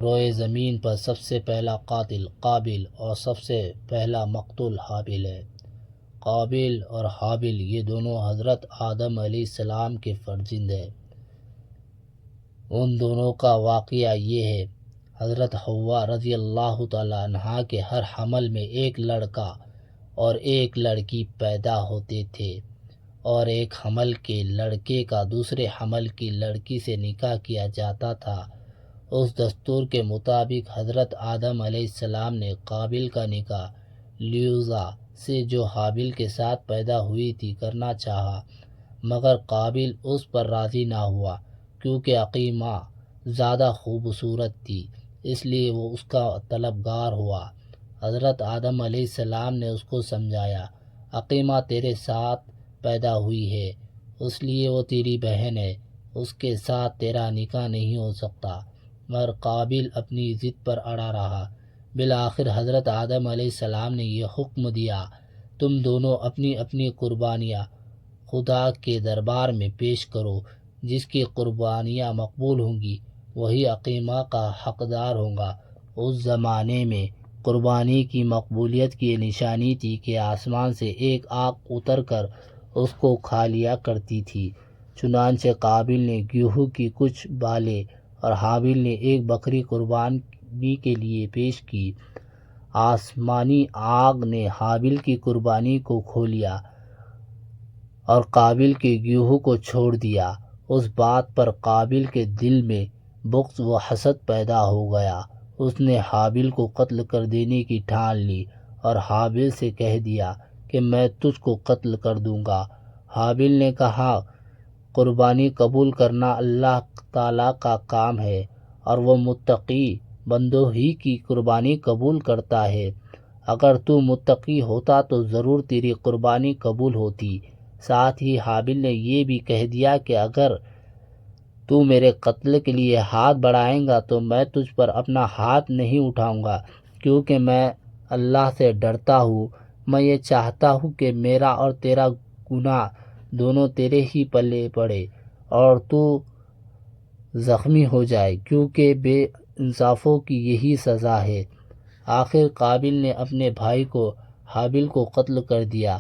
روئے زمین پر سب سے پہلا قاتل قابل اور سب سے پہلا مقتول حابل ہے۔ قابل اور حابل یہ دونوں حضرت آدم علیہ السلام کے فرزند ہیں۔ ان دونوں کا واقعہ یہ ہے، حضرت حوا رضی اللہ تعالیٰ عنہا کے ہر حمل میں ایک لڑکا اور ایک لڑکی پیدا ہوتے تھے، اور ایک حمل کے لڑکے کا دوسرے حمل کی لڑکی سے نکاح کیا جاتا تھا۔ اس دستور کے مطابق حضرت آدم علیہ السلام نے قابل کا نکاح لیوزا سے جو حابل کے ساتھ پیدا ہوئی تھی کرنا چاہا، مگر قابل اس پر راضی نہ ہوا، کیونکہ عقیمہ زیادہ خوبصورت تھی، اس لیے وہ اس کا طلبگار ہوا۔ حضرت آدم علیہ السلام نے اس کو سمجھایا، عقیمہ تیرے ساتھ پیدا ہوئی ہے، اس لیے وہ تیری بہن ہے، اس کے ساتھ تیرا نکاح نہیں ہو سکتا، مگر قابل اپنی ضد پر اڑا رہا۔ بالآخر حضرت آدم علیہ السلام نے یہ حکم دیا، تم دونوں اپنی اپنی قربانیاں خدا کے دربار میں پیش کرو، جس کی قربانیاں مقبول ہوں گی وہی عقیمہ کا حقدار ہوگا۔ اس زمانے میں قربانی کی مقبولیت کی نشانی تھی کہ آسمان سے ایک آگ اتر کر اس کو کھا لیا کرتی تھی۔ چنانچہ قابل نے گیہوں کی کچھ بالیں اور حابل نے ایک بکری قربانی کے لیے پیش کی۔ آسمانی آگ نے حابل کی قربانی کو کھو لیا اور قابل کے گیہوں کو چھوڑ دیا۔ اس بات پر قابل کے دل میں بغض و حسد پیدا ہو گیا۔ اس نے حابل کو قتل کر دینے کی ٹھان لی اور حابل سے کہہ دیا کہ میں تجھ کو قتل کر دوں گا۔ حابل نے کہا، قربانی قبول کرنا اللہ تعالیٰ کا کام ہے، اور وہ متقی بندوں ہی کی قربانی قبول کرتا ہے۔ اگر تو متقی ہوتا تو ضرور تیری قربانی قبول ہوتی۔ ساتھ ہی حابل نے یہ بھی کہہ دیا کہ اگر تو میرے قتل کے لیے ہاتھ بڑھائے گا تو میں تجھ پر اپنا ہاتھ نہیں اٹھاؤں گا، کیونکہ میں اللہ سے ڈرتا ہوں۔ میں یہ چاہتا ہوں کہ میرا اور تیرا گناہ دونوں تیرے ہی پلے پڑے اور تو زخمی ہو جائے، کیونکہ بے انصافوں کی یہی سزا ہے۔ آخر قابل نے اپنے بھائی کو حابل کو قتل کر دیا۔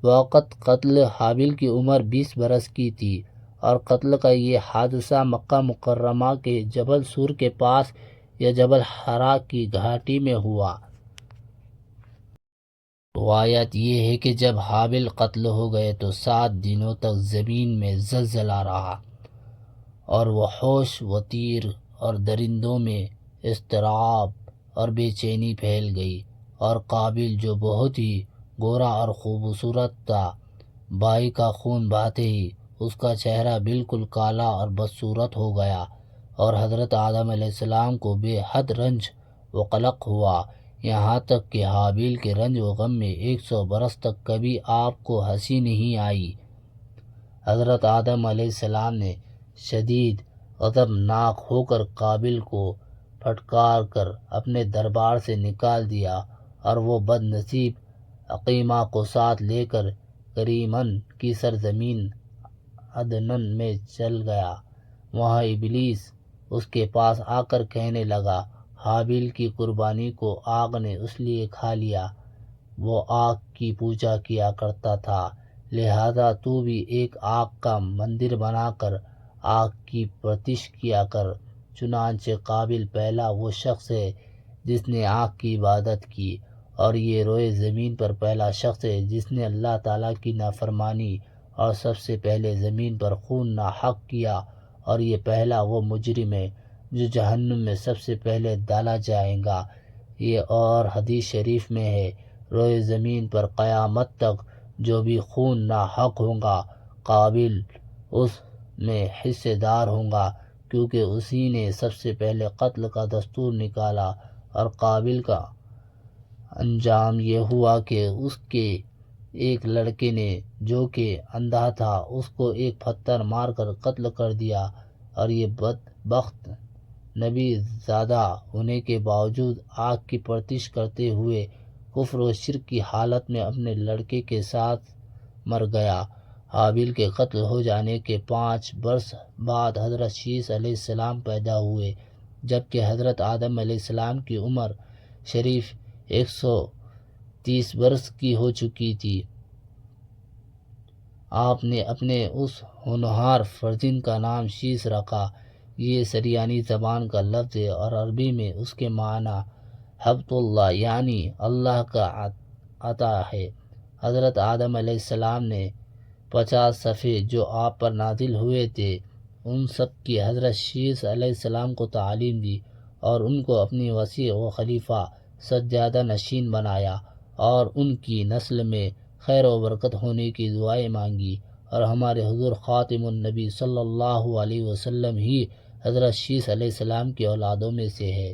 وقت قتل حابل کی عمر 20 برس کی تھی، اور قتل کا یہ حادثہ مکہ مکرمہ کے جبل سور کے پاس یا جبل حرا کی گھاٹی میں ہوا۔ روایت یہ ہے کہ جب حابل قتل ہو گئے تو 7 دنوں تک زمین میں زلزلہ رہا، اور وحوش و طیر اور درندوں میں اضطراب اور بے چینی پھیل گئی، اور قابل جو بہت ہی گورا اور خوبصورت تھا، بھائی کا خون بہتے ہی اس کا چہرہ بالکل کالا اور بدصورت ہو گیا، اور حضرت آدم علیہ السلام کو بے حد رنج و قلق ہوا، یہاں تک کہ حابل کے رنج و غم میں 100 برس تک کبھی آپ کو ہنسی نہیں آئی۔ حضرت آدم علیہ السلام نے شدید غضبناک ہو کر قابل کو پھٹکار کر اپنے دربار سے نکال دیا، اور وہ بد نصیب عقیمہ کو ساتھ لے کر کریمن کی سرزمین عدن میں چل گیا۔ وہاں ابلیس اس کے پاس آ کر کہنے لگا، حابل کی قربانی کو آگ نے اس لیے کھا لیا، وہ آگ کی پوجا کیا کرتا تھا، لہذا تو بھی ایک آگ کا مندر بنا کر آگ کی پرستش کیا کر۔ چنانچہ قابل پہلا وہ شخص ہے جس نے آگ کی عبادت کی، اور یہ روئے زمین پر پہلا شخص ہے جس نے اللہ تعالیٰ کی نافرمانی اور سب سے پہلے زمین پر خون ناحق کیا، اور یہ پہلا وہ مجرم ہے جو جہنم میں سب سے پہلے ڈالا جائے گا۔ یہ اور حدیث شریف میں ہے، روئے زمین پر قیامت تک جو بھی خون ناحق ہوگا، قابل اس میں حصے دار ہوگا، کیونکہ اسی نے سب سے پہلے قتل کا دستور نکالا، اور قابل کا انجام یہ ہوا کہ اس کے ایک لڑکے نے جو کہ اندھا تھا اس کو ایک پتھر مار کر قتل کر دیا، اور یہ بدبخت نبی زادہ ہونے کے باوجود آگ کی پرستش کرتے ہوئے کفر و شرک کی حالت میں اپنے لڑکے کے ساتھ مر گیا۔ حابل کے قتل ہو جانے کے 5 برس بعد حضرت شیس علیہ السلام پیدا ہوئے، جبکہ حضرت آدم علیہ السلام کی عمر شریف 130 برس کی ہو چکی تھی۔ آپ نے اپنے اس ہونہار فرزند کا نام شیس رکھا۔ یہ سریانی زبان کا لفظ ہے اور عربی میں اس کے معنی حبت اللہ یعنی اللہ کا عطا ہے۔ حضرت آدم علیہ السلام نے 50 صفحے جو آپ پر نازل ہوئے تھے ان سب کی حضرت شیس علیہ السلام کو تعلیم دی اور ان کو اپنی وسیع و خلیفہ سجادہ نشین بنایا اور ان کی نسل میں خیر و برکت ہونے کی دعائیں مانگی، اور ہمارے حضور خاتم النبی صلی اللہ علیہ وسلم ہی حضرت شیس علیہ السلام کی اولادوں میں سے ہے۔